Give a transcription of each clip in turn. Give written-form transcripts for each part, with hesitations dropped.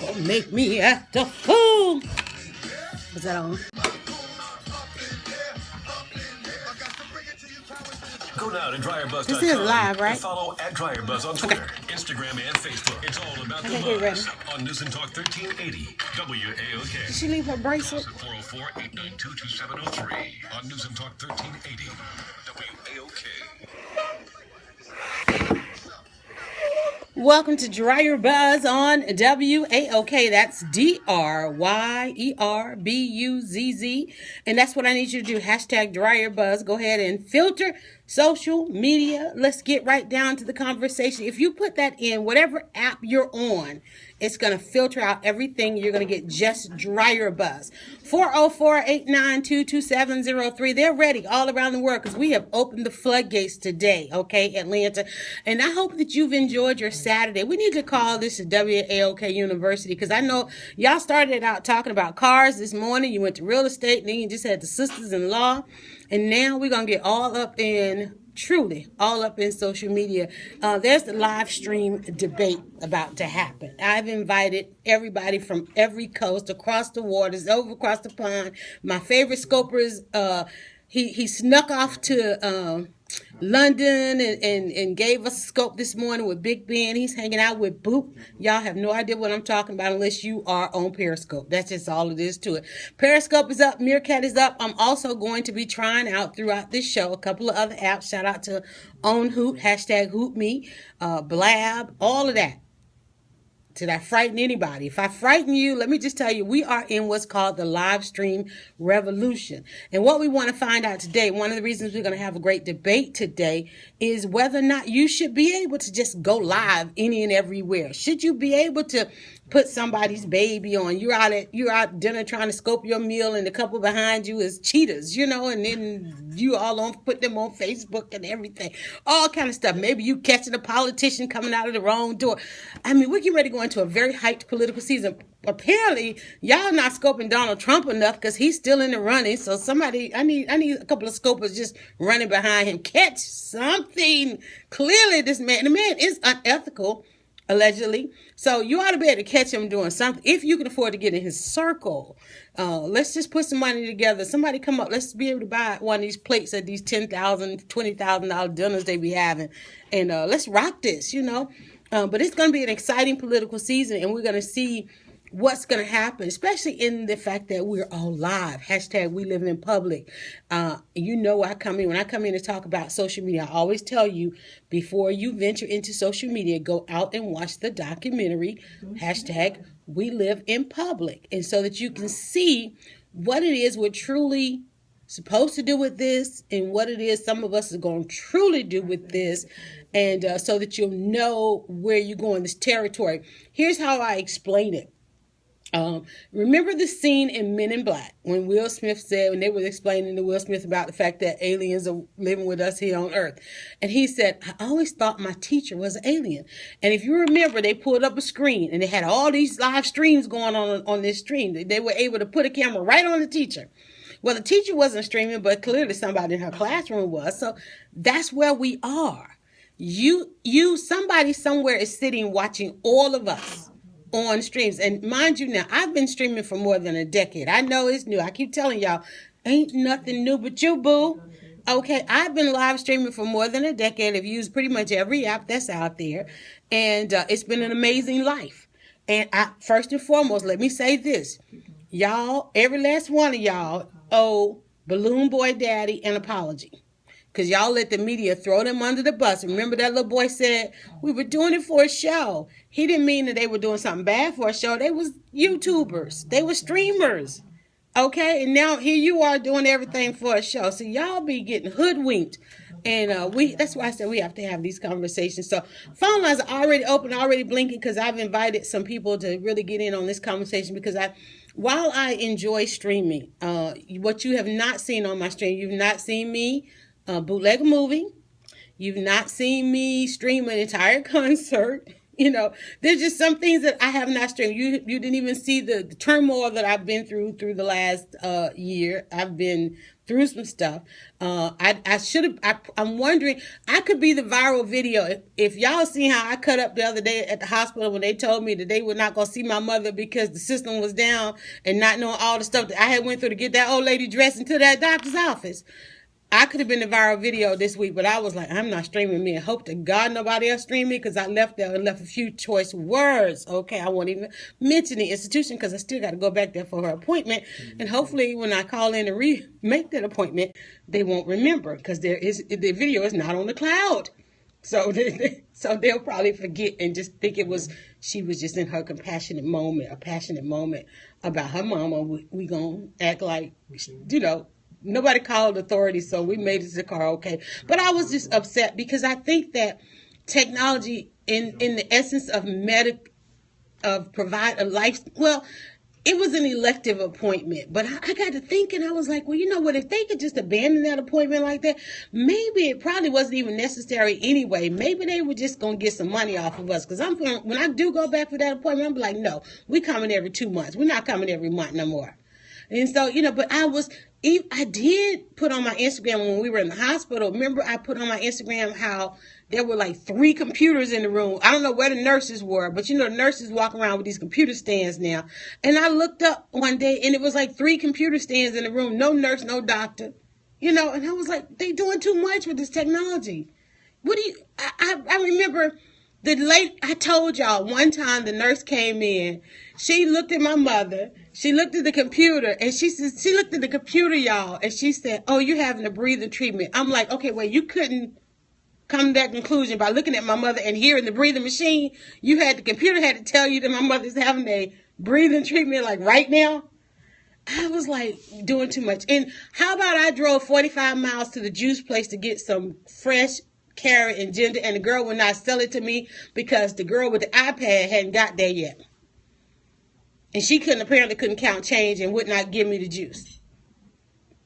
Don't make me act a fool. Is that on? Go now to DryerBuzz.com. This is live, right? And follow at DryerBuzz on Twitter, Instagram, and Facebook. It's all about the buzz on News and Talk 1380 WAOK. Did she leave her bracelet? 404-892-2703 on News and Talk 1380 WAOK. Welcome to DryerBuzz on WAOK. That's DRYERBUZZ. And that's what I need you to do. Hashtag DryerBuzz. Go ahead and filter social media. Let's get right down to the conversation. If you put that in whatever app you're on, it's going to filter out everything. You're going to get just DryerBuzz. 404-892-2703. They're ready all around the world because we have opened the floodgates today, okay, Atlanta. And I hope that you've enjoyed your Saturday. We need to call this a WAOK University because I know y'all started out talking about cars this morning. You went to real estate, and then you just had the sisters-in-law. And now we're going to get all up in social media. There's the live stream debate about to happen. I've invited everybody from every coast, across the waters, over across the pond. My favorite scoper is, he snuck off to London and gave us a scope this morning with Big Ben. He's hanging out with Boop. Y'all have no idea what I'm talking about unless you are on Periscope. That's just all it is to it. Periscope is up. Meerkat is up. I'm also going to be trying out throughout this show a couple of other apps. Shout out to OwnHoot, hashtag HootMe, Blab, all of that. Did I frighten anybody? If I frighten you, let me just tell you, we are in what's called the live stream revolution. And what we want to find out today, one of the reasons we're going to have a great debate today is whether or not you should be able to just go live any and everywhere. Should you be able to put somebody's baby on? You're out dinner trying to scope your meal, and the couple behind you is cheaters, and then you all put them on Facebook and everything, all kind of stuff. Maybe you catching a politician coming out of the wrong door. I mean, we're getting ready to go into a very hyped political season. Apparently, y'all not scoping Donald Trump enough because he's still in the running. So I need a couple of scopers just running behind him. Catch something. Clearly, the man is unethical, allegedly. So you ought to be able to catch him doing something if you can afford to get in his circle. Let's just put some money together. Somebody come up. Let's be able to buy one of these plates at these $10,000, $20,000 dinners they be having. And let's rock this, But it's going to be an exciting political season, and we're going to see what's going to happen, especially in the fact that we're all live. Hashtag we live in public. When I come in to talk about social media, I always tell you, before you venture into social media, go out and watch the documentary, hashtag we live in public. And so that you can see what it is we're truly supposed to do with this and what it is some of us are going to truly do with this. And so that you'll know where you're going, this territory. Here's how I explain it. Remember the scene in Men in Black when Will Smith said, when they were explaining to Will Smith about the fact that aliens are living with us here on Earth. And he said, I always thought my teacher was an alien. And if you remember, they pulled up a screen and they had all these live streams going on this stream. They were able to put a camera right on the teacher. Well, the teacher wasn't streaming, but clearly somebody in her classroom was. So that's where we are. Somebody somewhere is sitting watching all of us on streams. And mind you now, I've been streaming for more than a decade. I know it's new. I keep telling y'all, ain't nothing new but you, boo. Okay, I've been live streaming for more than a decade. I've used pretty much every app that's out there. And it's been an amazing life. And first and foremost, let me say this. Y'all, every last one of y'all owe Balloon Boy Daddy an apology. Because y'all let the media throw them under the bus. Remember that little boy said, we were doing it for a show. He didn't mean that they were doing something bad for a show. They was YouTubers. They were streamers. Okay? And now here you are doing everything for a show. So y'all be getting hoodwinked. And that's why I said we have to have these conversations. So phone lines are already open, already blinking, because I've invited some people to really get in on this conversation because while I enjoy streaming, what you have not seen on my stream, you've not seen me bootleg a movie. You've not seen me stream an entire concert. You know, there's just some things that I have not streamed. You didn't even see the turmoil that I've been through the last year. I've been through some stuff. I should have. I'm wondering. I could be the viral video. If y'all seen how I cut up the other day at the hospital when they told me that they were not gonna see my mother because the system was down and not knowing all the stuff that I had went through to get that old lady dressed into that doctor's office. I could have been the viral video this week, but I was like, I'm not streaming me. I hope to God nobody else stream me because I left there and left a few choice words. Okay, I won't even mention the institution because I still got to go back there for her appointment. And hopefully when I call in and make that appointment, they won't remember because the video is not on the cloud. So they'll probably forget and just think she was just in her a passionate moment about her mama. We gonna act like, nobody called authorities, so we made it to the car okay. But I was just upset because I think that technology, in the essence of provide a life, well, it was an elective appointment. But I got to thinking, I was like, well, you know what? If they could just abandon that appointment like that, maybe it probably wasn't even necessary anyway. Maybe they were just going to get some money off of us. Because when I do go back for that appointment, I'm like, no, we coming every 2 months. We're not coming every month no more. And so, but I did put on my Instagram when we were in the hospital. Remember, I put on my Instagram how there were like 3 computers in the room. I don't know where the nurses were, but the nurses walk around with these computer stands now. And I looked up one day and it was like 3 computer stands in the room. No nurse, no doctor, and I was like, they doing too much with this technology. I remember I told y'all one time the nurse came in, she looked at my mother, she looked at the computer, and she looked at the computer, y'all, and she said, oh, you're having a breathing treatment. I'm like, okay, well, you couldn't come to that conclusion by looking at my mother and hearing the breathing machine. The computer had to tell you that my mother's having a breathing treatment like right now. I was like doing too much. And how about I drove 45 miles to the juice place to get some fresh carrot and ginger, and the girl would not sell it to me because the girl with the iPad hadn't got there yet. And she apparently couldn't count change and would not give me the juice.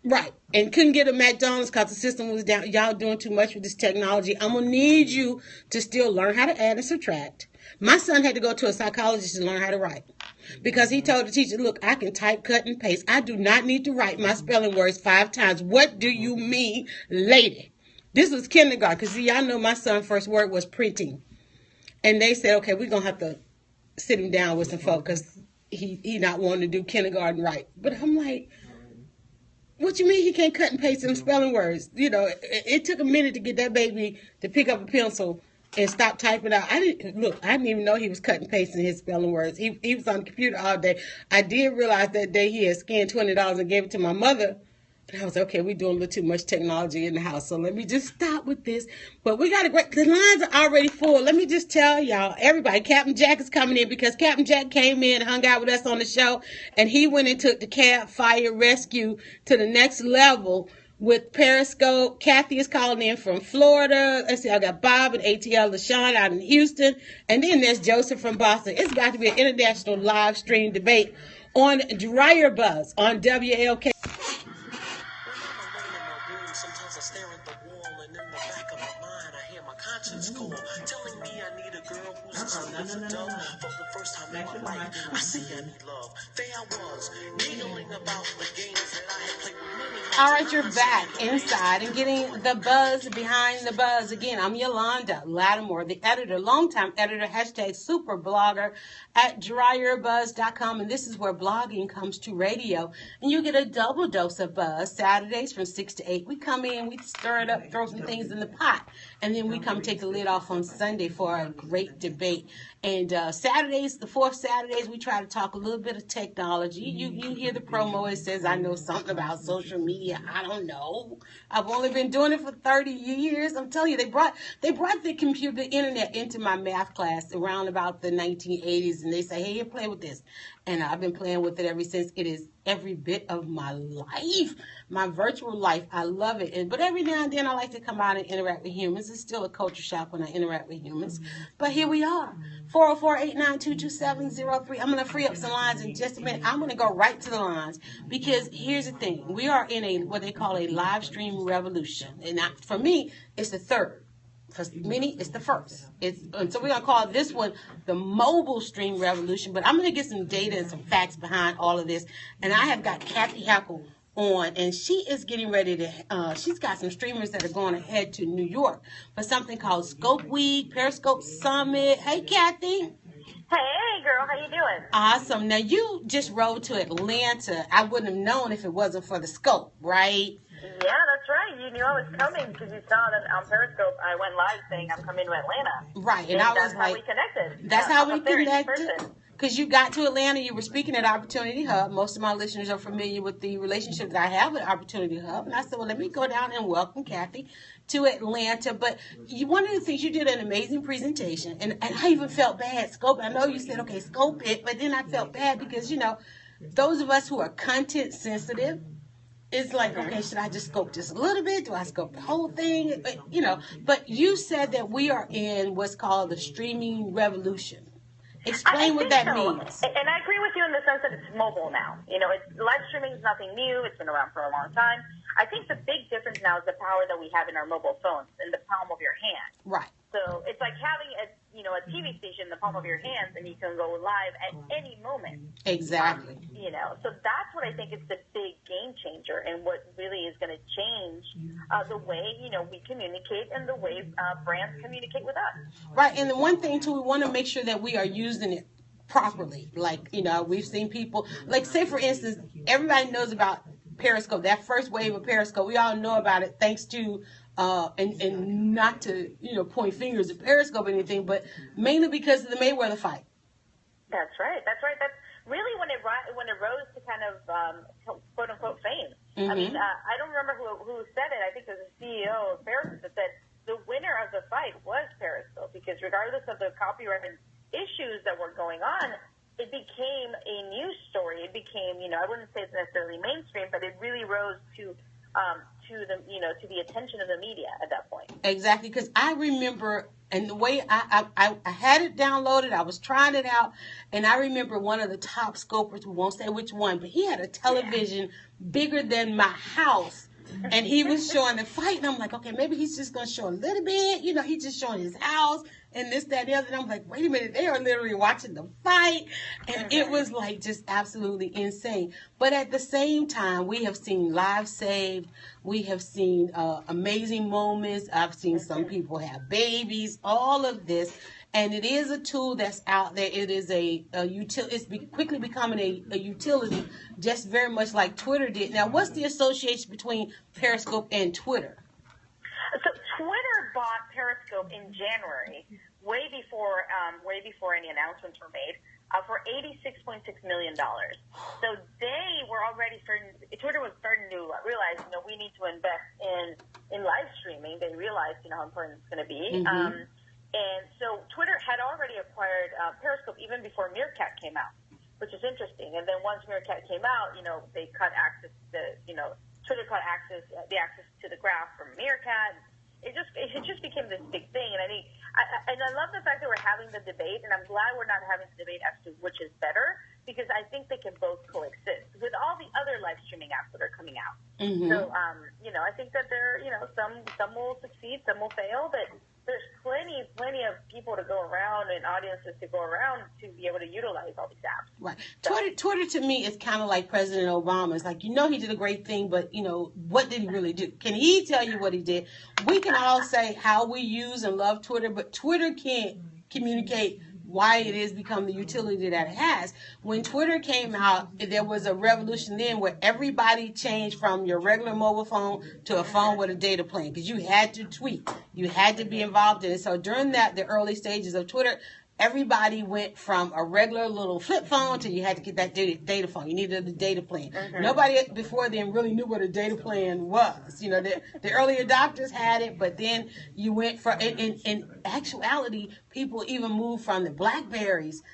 Right. And couldn't get a McDonald's because the system was down. Y'all doing too much with this technology. I'm going to need you to still learn how to add and subtract. My son had to go to a psychologist to learn how to write because he told the teacher, look, I can type, cut, and paste. I do not need to write my spelling words 5 times. What do you mean, lady? This was kindergarten because, y'all know my son's first word was printing. And they said, okay, we're going to have to sit him down with some folk because he not wanting to do kindergarten right. But I'm like, what you mean he can't cut and paste some spelling words? It took a minute to get that baby to pick up a pencil and stop typing out. I didn't even know he was cutting and pasting his spelling words. He was on the computer all day. I did realize that day he had scanned $20 and gave it to my mother. And I was okay, we're doing a little too much technology in the house, so let me just stop with this. But we got the lines are already full. Let me just tell y'all, everybody, Captain Jack is coming in because Captain Jack came in and hung out with us on the show, and he went and took the Cab Fire Rescue to the next level with Periscope. Kathy is calling in from Florida. Let's see, I got Bob and ATL LaShawn out in Houston, and then there's Joseph from Boston. It's about to be an international live stream debate on Dryer Buzz on WAOK. Sometimes I stare at the wall and in the back of my mind I hear my conscience call, telling me I need a girl who's as sweet as a dove. For the first time in my life, I see I need love. There I was, giggling about the games that I had played with many. All right, you're back inside and getting the buzz behind the buzz. Again, I'm Yolanda Lattimore, the editor, longtime editor, hashtag super blogger at DryerBuzz.com. And this is where blogging comes to radio. And you get a double dose of buzz Saturdays from 6 to 8. We come in, we stir it up, throw some things in the pot. And then we come take the lid off on Sunday for a great debate. And Saturdays, the 4th Saturdays, we try to talk a little bit of technology. You hear the promo, it says, I know something about social media. I don't know. I've only been doing it for 30 years. I'm telling you, they brought the computer, the internet into my math class around about the 1980s. And they say, hey, you play with this. And I've been playing with it ever since. It is every bit of my life, my virtual life. I love it. But every now and then I like to come out and interact with humans. It's still a culture shock when I interact with humans. But here we are. 404-892-2703. I'm going to free up some lines in just a minute. I'm going to go right to the lines because here's the thing. We are in what they call a live stream revolution. And for me, it's the third. For many, it's the first. And so we're going to call this one the mobile stream revolution. But I'm going to get some data and some facts behind all of this. And I have got Kathy Hackle on, and she is getting ready to, she's got some streamers that are going ahead to New York for something called Scope Week, Periscope Summit. Hey, Kathy. Hey, girl, how you doing? Awesome. Now, you just rode to Atlanta. I wouldn't have known if it wasn't for the Scope, right? Yeah, that's right. You knew I was coming because you saw that on Periscope. I went live saying I'm coming to Atlanta. Right, and I was that's like, how we connected. That's how we up there in connected. person. Because you got to Atlanta, you were speaking at Opportunity Hub. Most of my listeners are familiar with the relationship that I have with Opportunity Hub. And I said, well, let me go down and welcome Kathy to Atlanta. But one of the things, you did an amazing presentation. And I even felt bad. Scope, I know you said, okay, scope it. But then I felt bad because, those of us who are content sensitive, it's like, okay, should I just scope just a little bit? Do I scope the whole thing? But you said that we are in what's called the streaming revolution. Explain what that means. And I agree with you in the sense that it's mobile now. Live streaming is nothing new. It's been around for a long time. I think the big difference now is the power that we have in our mobile phones in the palm of your hand. Right. So it's like having a TV station in the palm of your hands, and you can go live at any moment. Exactly. So that's what I think is the big game changer, and what really is going to change the way we communicate and the way brands communicate with us. Right, and the one thing too, we want to make sure that we are using it properly. Like we've seen people, like say for instance, everybody knows about Periscope, that first wave of Periscope. We all know about it thanks to and not to point fingers at Periscope or anything, but mainly because of the Mayweather fight. That's right. That's really when it rose to kind of quote unquote fame. Mm-hmm. I mean, I don't remember who said it. I think it was the CEO of Periscope that said the winner of the fight was Periscope, because regardless of the copyright issues that were going on, it became a news story. It became, I wouldn't say it's necessarily mainstream, but it really rose to the attention of the media at that point. Exactly, because I remember, and the way I had it downloaded, I was trying it out, and I remember one of the top scopers, we won't say which one, but he had a television bigger than my house, and he was showing the fight, and I'm like, okay, maybe he's just going to show a little bit, he's just showing his house, and this, that, and the other, and I'm like, wait a minute, they are literally watching the fight, and it was like just absolutely insane. But at the same time, we have seen lives saved, we have seen amazing moments, I've seen some people have babies, all of this, and it is a tool that's out there. It is it's quickly becoming a utility, just very much like Twitter did. Now, what's the association between Periscope and Twitter? So Twitter bought Periscope in January, way before any announcements were made, for $86.6 million. So they were already Twitter was starting to realize, we need to invest in live streaming. They realized, how important it's going to be. Mm-hmm. And so Twitter had already acquired Periscope even before Meerkat came out, which is interesting. And then once Meerkat came out, they cut access to, Twitter cut the access to the graph from Meerkat. It just became this big thing, and I love the fact that we're having the debate, and I'm glad we're not having the debate as to which is better, because I think they can both coexist with all the other live streaming apps that are coming out. Mm-hmm. So, I think that some will succeed, some will fail, but there's plenty of people to go around and audiences to go around to be able to utilize all these apps. Right. So, Twitter to me is kind of like President Obama. It's like, he did a great thing, but, what did he really do? Can he tell you what he did? We can all say how we use and love Twitter, but Twitter can't communicate why it is become the utility that it has. When Twitter came out, there was a revolution then where everybody changed from your regular mobile phone to a phone with a data plan, because you had to tweet. You had to be involved in it. So during the early stages of Twitter, everybody went from a regular little flip phone to you had to get that data phone. You needed a data plan. Mm-hmm. Nobody before then really knew what a data plan was. The early adopters had it, but then you went from, in actuality, people even moved from the Blackberries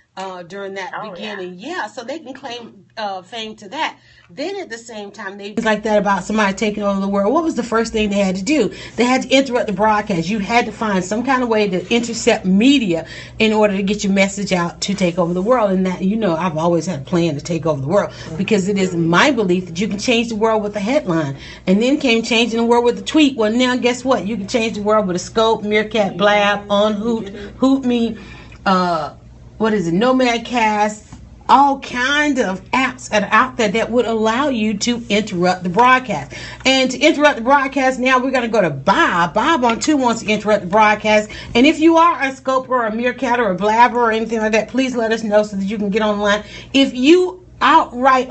during that Oh, beginning. Yeah, so they can claim fame to that. Then at the same time, they like that about somebody taking over the world. What was the first thing they had to do? They had to interrupt the broadcast. You had to find some kind of way to intercept media in order to get your message out to take over the world. And that, you know, I've always had a plan to take over the world because it is my belief that you can change the world with a headline. And then came changing the world with a tweet. Well, now guess what? You can change the world with a Scope, Meerkat, Blab, On Hoot, Hoot Me, what is it, Nomadcast, all kind of apps that are out there that would allow you to interrupt the broadcast. And to interrupt the broadcast, now we're going to go to Bob. Bob on 2 wants to interrupt the broadcast. And if you are a Scoper or a Meerkat or a Blabber or anything like that, please let us know so that you can get online. If you outright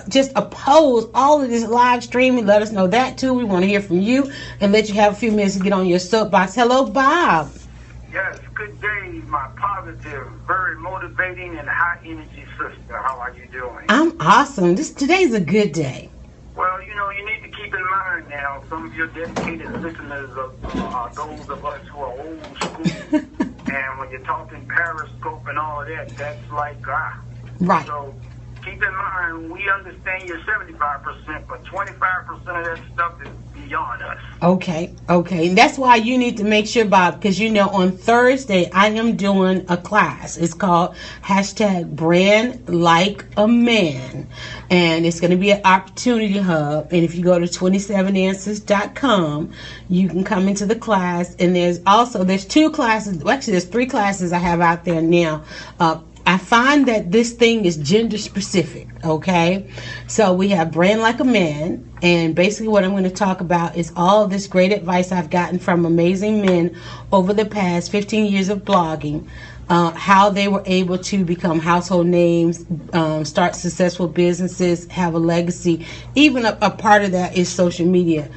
just oppose all of this live streaming, let us know that too. We want to hear from you and let you have a few minutes to get on your soapbox. Hello, Bob. Yes, good day, my positive, very motivating, and high energy sister. How are you doing? I'm awesome. Today's a good day. Well, you know, you need to keep in mind now, some of your dedicated listeners are those of us who are old school. And when you're talking Periscope and all of that, that's like, Right. So keep in mind, we understand you're 75%, but 25% of that stuff is beyond us. Okay. And that's why you need to make sure, Bob, because you know on Thursday I am doing a class. It's called #Brand Like a Man. And it's going to be at Opportunity Hub. And if you go to 27answers.com, you can come into the class. And there's 2 classes. Well, actually, there's 3 classes I have out there now. I find that this thing is gender specific, okay? So we have Brand Like a Man, and basically what I'm going to talk about is all of this great advice I've gotten from amazing men over the past 15 years of blogging, how they were able to become household names, start successful businesses, have a legacy. Even a part of that is social media.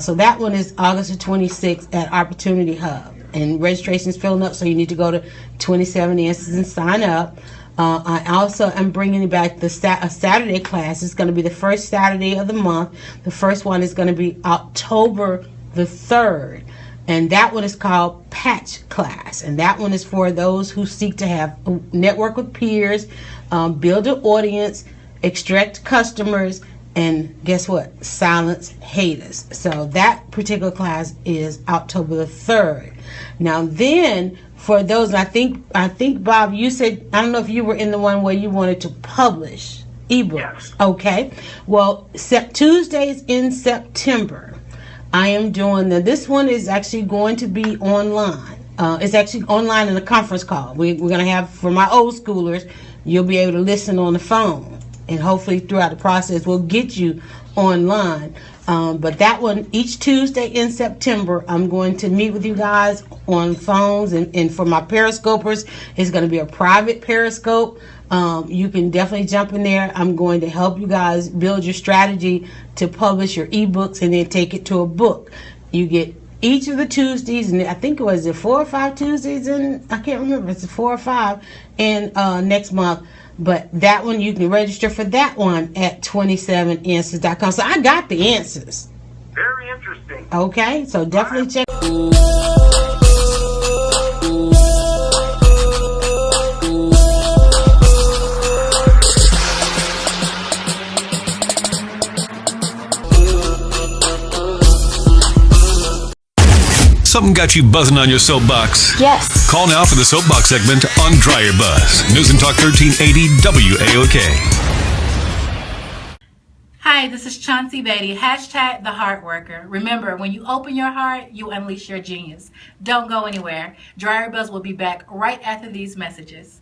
So that one is August the 26th at Opportunity Hub. And registration is filling up, so you need to go to 27 Answers and sign up. I also am bringing back a Saturday class. It's going to be the first Saturday of the month. The first one is going to be October the 3rd. And that one is called Patch Class. And that one is for those who seek to have network with peers, build an audience, extract customers, and guess what? Silence haters. So that particular class is October the 3rd. Now then, for those, I think Bob, you said, I don't know if you were in the one where you wanted to publish ebooks. Yes. Okay. Well, Tuesdays in September, I am doing this one is actually going to be online. It's actually online in a conference call. We're going to have, for my old schoolers, you'll be able to listen on the phone. And hopefully throughout the process, we'll get you online. But that one, each Tuesday in September, I'm going to meet with you guys on phones. And for my Periscopers, it's going to be a private Periscope. You can definitely jump in there. I'm going to help you guys build your strategy to publish your ebooks and then take it to a book. You get each of the Tuesdays, and I think it was 4 or 5 Tuesdays, and I can't remember. It's 4 or 5 in next month. But that one, you can register for that one at 27answers.com. So I got the answers. Very interesting. Okay, so definitely check. Something got you buzzing on your soapbox? Yes. Call now for the soapbox segment on Dryer Buzz. News and Talk 1380 WAOK. Hi, this is Chauncey Beatty, #The Heart Worker. Remember, when you open your heart, you unleash your genius. Don't go anywhere. Dryer Buzz will be back right after these messages.